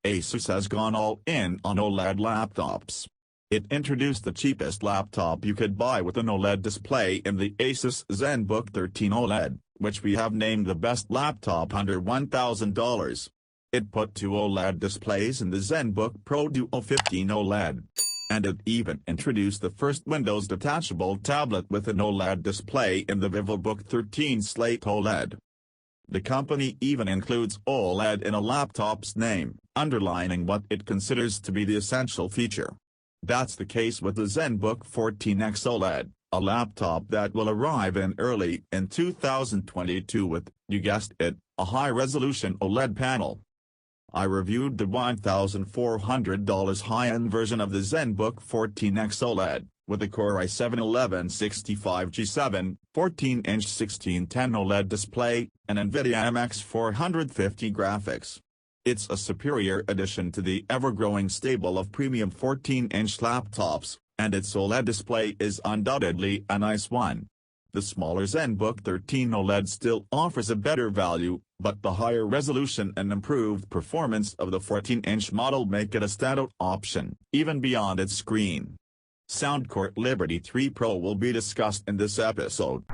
Asus has gone all in on OLED laptops. It introduced the cheapest laptop you could buy with an OLED display in the Asus ZenBook 13 OLED, which we have named the best laptop under $1,000. It put two OLED displays in the ZenBook Pro Duo 15 OLED. And it even introduced the first Windows detachable tablet with an OLED display in the VivoBook 13 Slate OLED. The company even includes OLED in a laptop's name, underlining what it considers to be the essential feature. That's the case with the ZenBook 14X OLED, a laptop that will arrive early in 2022 with, you guessed it, a high-resolution OLED panel. I reviewed the $1,400 high-end version of the ZenBook 14X OLED, with a Core i7-1165G7, 14-inch 1610 OLED display, and NVIDIA MX 450 graphics. It's a superior addition to the ever-growing stable of premium 14-inch laptops, and its OLED display is undoubtedly a nice one. The smaller ZenBook 13 OLED still offers a better value, but the higher resolution and improved performance of the 14-inch model make it a standout option, even beyond its screen. Soundcore Liberty 3 Pro will be discussed in this episode.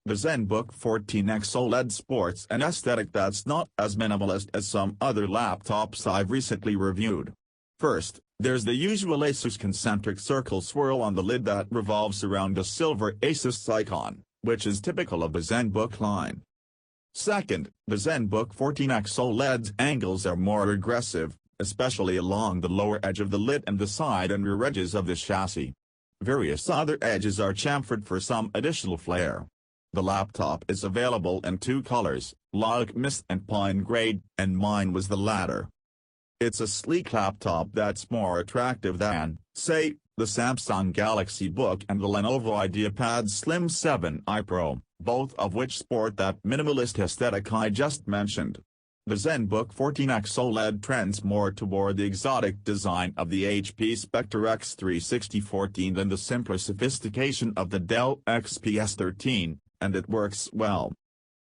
The ZenBook 14X OLED sports an aesthetic that's not as minimalist as some other laptops I've recently reviewed. First, there's the usual Asus concentric circle swirl on the lid that revolves around a silver Asus icon, which is typical of the ZenBook line. Second, the ZenBook 14X OLED's angles are more aggressive, especially along the lower edge of the lid and the side and rear edges of the chassis. Various other edges are chamfered for some additional flair. The laptop is available in two colors, lilac mist and pine gray, and mine was the latter. It's a sleek laptop that's more attractive than, say, the Samsung Galaxy Book and the Lenovo IdeaPad Slim 7i Pro, both of which sport that minimalist aesthetic I just mentioned. The ZenBook 14X OLED trends more toward the exotic design of the HP Spectre X36014 than the simpler sophistication of the Dell XPS 13, and it works well.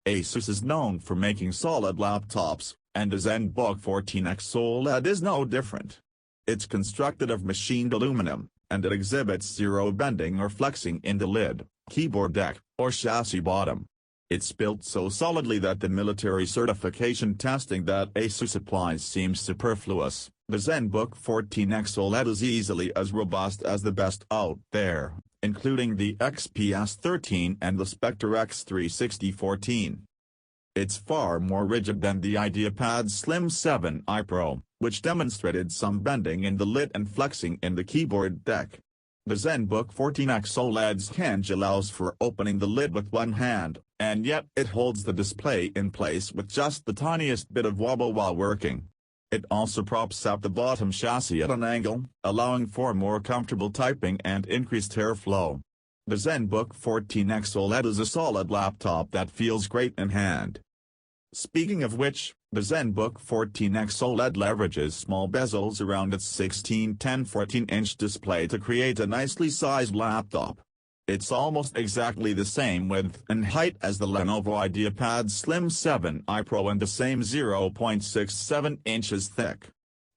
Asus is known for making solid laptops, and the ZenBook 14X OLED is no different. It's constructed of machined aluminum, and it exhibits zero bending or flexing in the lid, keyboard deck, or chassis bottom. It's built so solidly that the military certification testing that Asus applies seems superfluous. The ZenBook 14X OLED is easily as robust as the best out there, including the XPS 13 and the Spectre X36014. It's far more rigid than the IdeaPad Slim 7i Pro, which demonstrated some bending in the lid and flexing in the keyboard deck. The ZenBook 14X OLED's hinge allows for opening the lid with one hand, and yet it holds the display in place with just the tiniest bit of wobble while working. It also props up the bottom chassis at an angle, allowing for more comfortable typing and increased airflow. The ZenBook 14X OLED is a solid laptop that feels great in hand. Speaking of which, the ZenBook 14X OLED leverages small bezels around its 1610 14-inch display to create a nicely sized laptop. It's almost exactly the same width and height as the Lenovo IdeaPad Slim 7i Pro and the same 0.67 inches thick.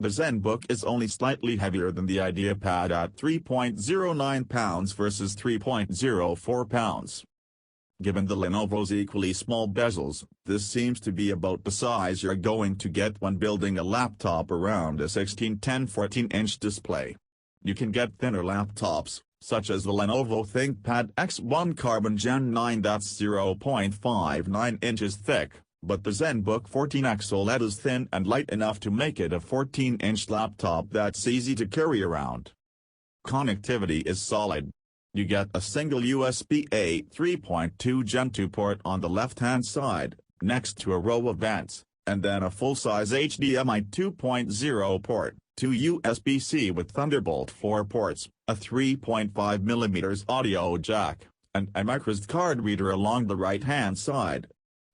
The ZenBook is only slightly heavier than the IdeaPad at 3.09 pounds versus 3.04 pounds. Given the Lenovo's equally small bezels, this seems to be about the size you're going to get when building a laptop around a 1610 14-inch display. You can get thinner laptops, such as the Lenovo ThinkPad X1 Carbon Gen 9 that's 0.59 inches thick, but the ZenBook 14X OLED is thin and light enough to make it a 14-inch laptop that's easy to carry around. Connectivity is solid. You get a single USB-A 3.2 Gen 2 port on the left-hand side, next to a row of vents, and then a full-size HDMI 2.0 port, two USB-C with Thunderbolt 4 ports, a 3.5mm audio jack, and a microSD card reader along the right-hand side.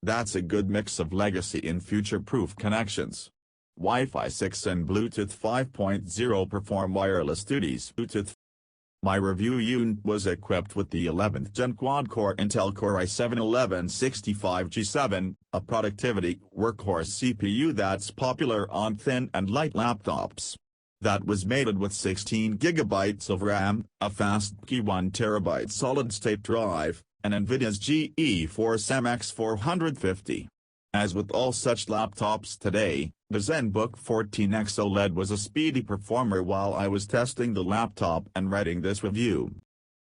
That's a good mix of legacy and future-proof connections. Wi-Fi 6 and Bluetooth 5.0 perform wireless duties. Bluetooth My review unit was equipped with the 11th Gen quad-core Intel Core i7-1165G7, a productivity workhorse CPU that's popular on thin and light laptops. That was mated with 16 GB of RAM, a fast 1 TB solid-state drive, and NVIDIA's GeForce MX 450. As with all such laptops today, the ZenBook 14X OLED was a speedy performer while I was testing the laptop and writing this review.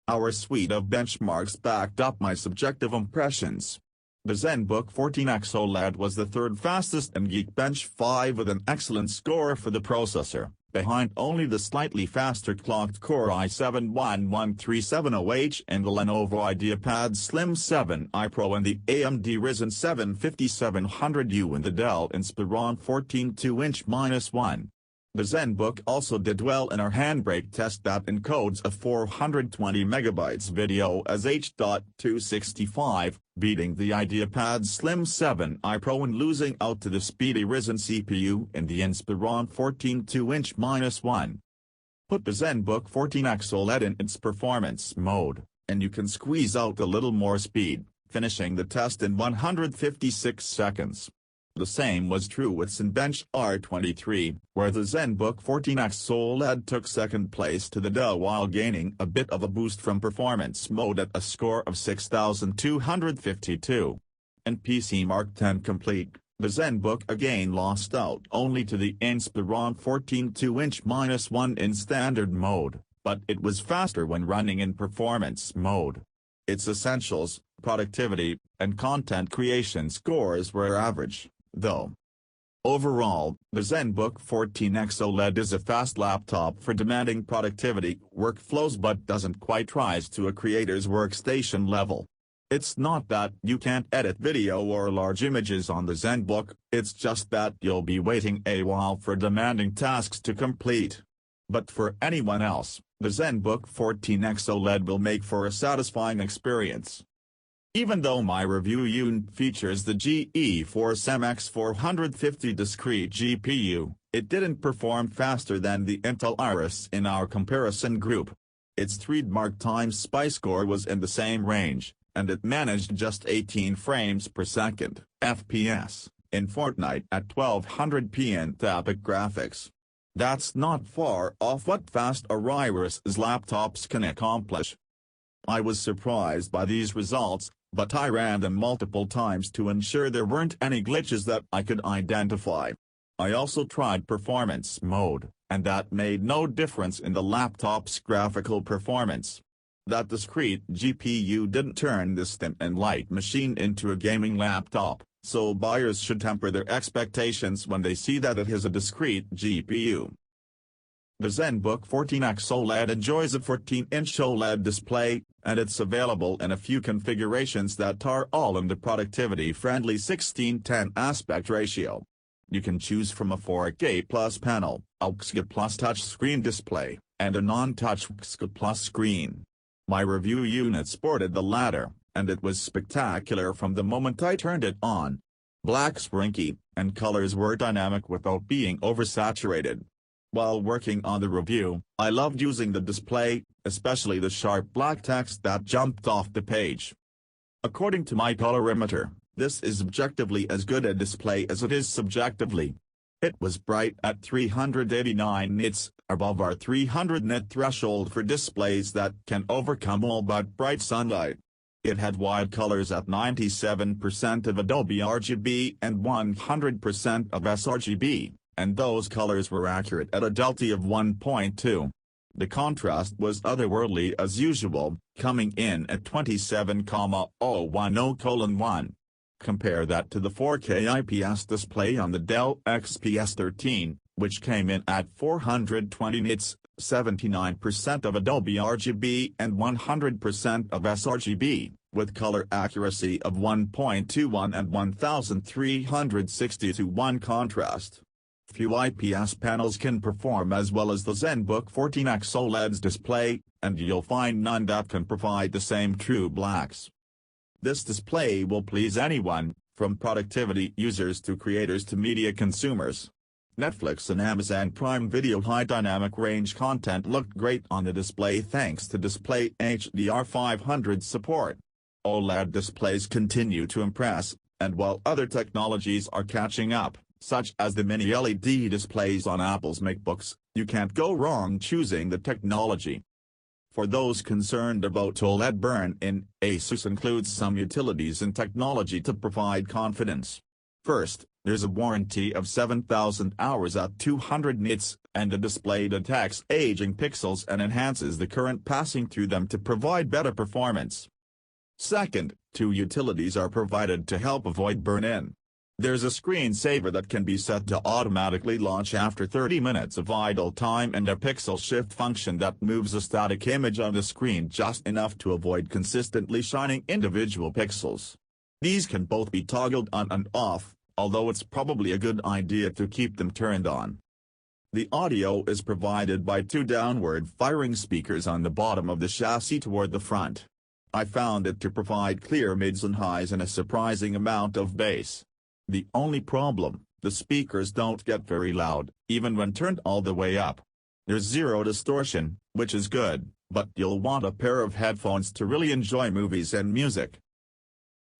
Our suite of benchmarks backed up my subjective impressions. The ZenBook 14X OLED was the third fastest in Geekbench 5 with an excellent score for the processor, behind only the slightly faster clocked Core i7-11370H and the Lenovo IdeaPad Slim 7i Pro and the AMD Ryzen 7 5700U and the Dell Inspiron 14 2-1. The ZenBook also did well in our handbrake test that encodes a 420 MB video as H.265, beating the IdeaPad Slim 7i Pro and losing out to the speedy Ryzen CPU in the Inspiron 14 2-1. Put the ZenBook 14X OLED in its performance mode, and you can squeeze out a little more speed, finishing the test in 156 seconds. The same was true with ZenBench R23, where the ZenBook 14X OLED took second place to the Dell while gaining a bit of a boost from performance mode at a score of 6,252. In PC Mark X Complete, the ZenBook again lost out only to the Inspiron 14 2-1 in standard mode, but it was faster when running in performance mode. Its essentials, productivity, and content creation scores were average, though. Overall, the ZenBook 14X OLED is a fast laptop for demanding productivity workflows but doesn't quite rise to a creator's workstation level. It's not that you can't edit video or large images on the ZenBook, it's just that you'll be waiting a while for demanding tasks to complete. But for anyone else, the ZenBook 14X OLED will make for a satisfying experience. Even though my review unit features the GeForce MX 450 discrete GPU, it didn't perform faster than the Intel Iris in our comparison group. Its 3D Mark SPI score was in the same range, and it managed just 18 frames per second (FPS) in Fortnite at 1200p in Epic graphics. That's not far off what fast Iris's laptops can accomplish. I was surprised by these results, but I ran them multiple times to ensure there weren't any glitches that I could identify. I also tried performance mode, and that made no difference in the laptop's graphical performance. That discrete GPU didn't turn this thin and light machine into a gaming laptop, so buyers should temper their expectations when they see that it has a discrete GPU. The ZenBook 14X OLED enjoys a 14-inch OLED display, and it's available in a few configurations that are all in the productivity-friendly 16:10 aspect ratio. You can choose from a 4K Plus panel, a XG Plus touchscreen display, and a non-touch XG Plus screen. My review unit sported the latter, and it was spectacular from the moment I turned it on. Black sprinky, and colors were dynamic without being oversaturated. While working on the review, I loved using the display, especially the sharp black text that jumped off the page. According to my colorimeter, this is objectively as good a display as it is subjectively. It was bright at 389 nits, above our 300 nit threshold for displays that can overcome all but bright sunlight. It had wide colors at 97% of Adobe RGB and 100% of sRGB, and those colors were accurate at a delta of 1.2. The contrast was otherworldly as usual, coming in at 27,010:1. Compare that to the 4K IPS display on the Dell XPS 13, which came in at 420 nits, 79% of Adobe RGB and 100% of sRGB, with color accuracy of 1.21 and 1360:1 contrast. Few IPS panels can perform as well as the ZenBook 14X OLED's display, and you'll find none that can provide the same true blacks. This display will please anyone, from productivity users to creators to media consumers. Netflix and Amazon Prime Video high dynamic range content looked great on the display thanks to display HDR500 support. OLED displays continue to impress, and while other technologies are catching up, such as the mini LED displays on Apple's MacBooks, you can't go wrong choosing the technology. For those concerned about OLED burn-in, Asus includes some utilities and technology to provide confidence. First, there's a warranty of 7,000 hours at 200 nits, and the display detects aging pixels and enhances the current passing through them to provide better performance. Second, two utilities are provided to help avoid burn-in. There's a screensaver that can be set to automatically launch after 30 minutes of idle time and a pixel shift function that moves a static image on the screen just enough to avoid consistently shining individual pixels. These can both be toggled on and off, although it's probably a good idea to keep them turned on. The audio is provided by two downward-firing speakers on the bottom of the chassis toward the front. I found it to provide clear mids and highs and a surprising amount of bass. The only problem, the speakers don't get very loud, even when turned all the way up. There's zero distortion, which is good, but you'll want a pair of headphones to really enjoy movies and music.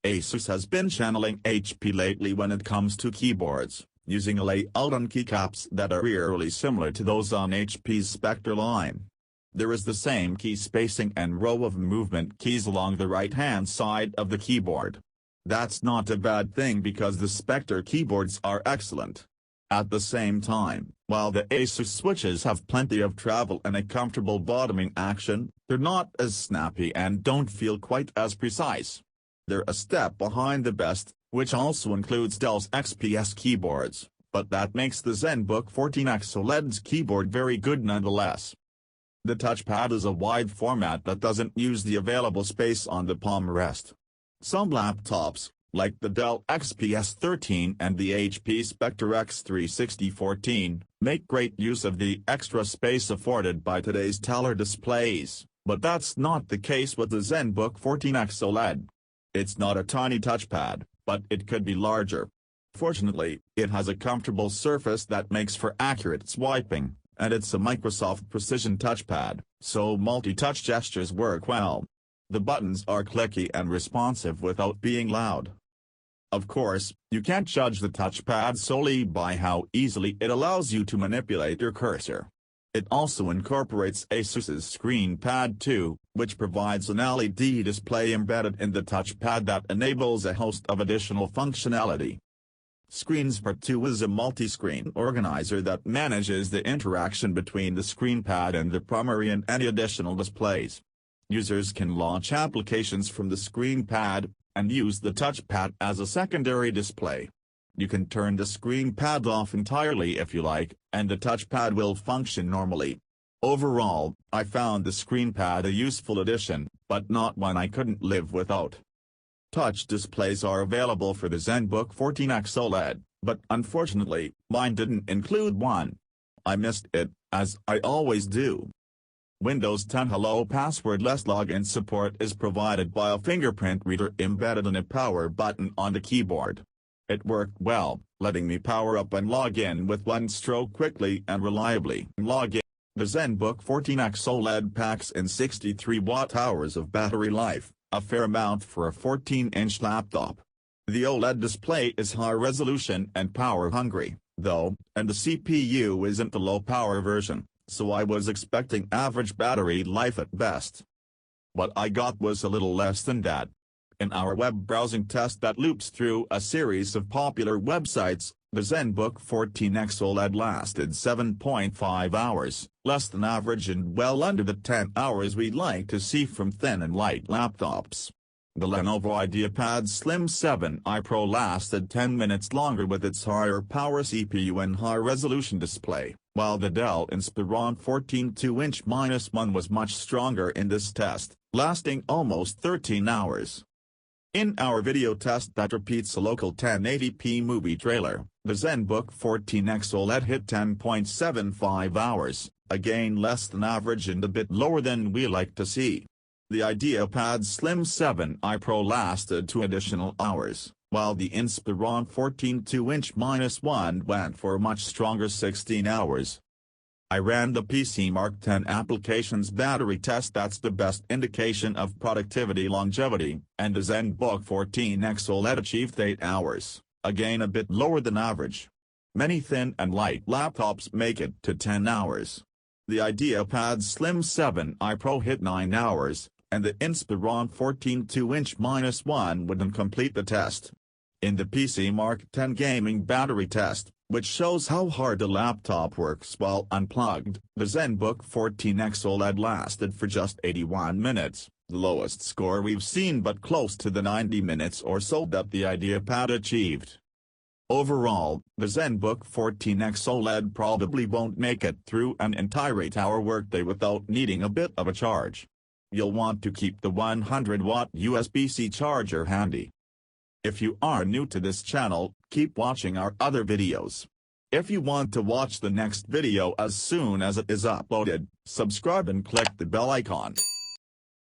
Asus has been channeling HP lately when it comes to keyboards, using a layout on keycaps that are eerily similar to those on HP's Spectre line. There is the same key spacing and row of movement keys along the right-hand side of the keyboard. That's not a bad thing because the Spectre keyboards are excellent. At the same time, while the Asus switches have plenty of travel and a comfortable bottoming action, they're not as snappy and don't feel quite as precise. They're a step behind the best, which also includes Dell's XPS keyboards, but that makes the ZenBook 14X OLED's keyboard very good nonetheless. The touchpad is a wide format that doesn't use the available space on the palm rest. Some laptops, like the Dell XPS 13 and the HP Spectre X360 14, make great use of the extra space afforded by today's taller displays, but that's not the case with the ZenBook 14X OLED. It's not a tiny touchpad, but it could be larger. Fortunately, it has a comfortable surface that makes for accurate swiping, and it's a Microsoft Precision touchpad, so multi-touch gestures work well. The buttons are clicky and responsive without being loud. Of course, you can't judge the touchpad solely by how easily it allows you to manipulate your cursor. It also incorporates Asus's Screen Pad 2, which provides an LED display embedded in the touchpad that enables a host of additional functionality. Screens Pad 2 is a multi-screen organizer that manages the interaction between the screen pad and the primary and any additional displays. Users can launch applications from the screen pad, and use the touchpad as a secondary display. You can turn the screen pad off entirely if you like, and the touchpad will function normally. Overall, I found the screen pad a useful addition, but not one I couldn't live without. Touch displays are available for the ZenBook 14X OLED, but unfortunately, mine didn't include one. I missed it, as I always do. Windows 10 Hello passwordless login support is provided by a fingerprint reader embedded in a power button on the keyboard. It worked well, letting me power up and log in with one stroke quickly and reliably. The ZenBook 14X OLED packs in 63 watt-hours of battery life, a fair amount for a 14-inch laptop. The OLED display is high resolution and power-hungry, though, and the CPU isn't the low-power version, so I was expecting average battery life at best. What I got was a little less than that. In our web browsing test that loops through a series of popular websites, the ZenBook 14X OLED lasted 7.5 hours, less than average and well under the 10 hours we'd like to see from thin and light laptops. The Lenovo IdeaPad Slim 7i Pro lasted 10 minutes longer with its higher power CPU and high-resolution display, while the Dell Inspiron 14 2-inch-1 was much stronger in this test, lasting almost 13 hours. In our video test that repeats a local 1080p movie trailer, the ZenBook 14X OLED hit 10.75 hours, again less than average and a bit lower than we like to see. The IdeaPad Slim 7i Pro lasted 2 additional hours, while the Inspiron 14 2-inch-1 went for a much stronger 16 hours. I ran the PC Mark 10 application's battery test. That's the best indication of productivity longevity, and the ZenBook 14X OLED achieved 8 hours, again a bit lower than average. Many thin and light laptops make it to 10 hours. The IdeaPad Slim 7i Pro hit 9 hours, and the Inspiron 14 2-inch-1 wouldn't complete the test. In the PC Mark 10 gaming battery test, which shows how hard the laptop works while unplugged, the ZenBook 14X OLED lasted for just 81 minutes, the lowest score we've seen but close to the 90 minutes or so that the IdeaPad achieved. Overall, the ZenBook 14X OLED probably won't make it through an entire 8-hour workday without needing a bit of a charge. You'll want to keep the 100-watt USB-C charger handy. If you are new to this channel, keep watching our other videos. If you want to watch the next video as soon as it is uploaded, subscribe and click the bell icon.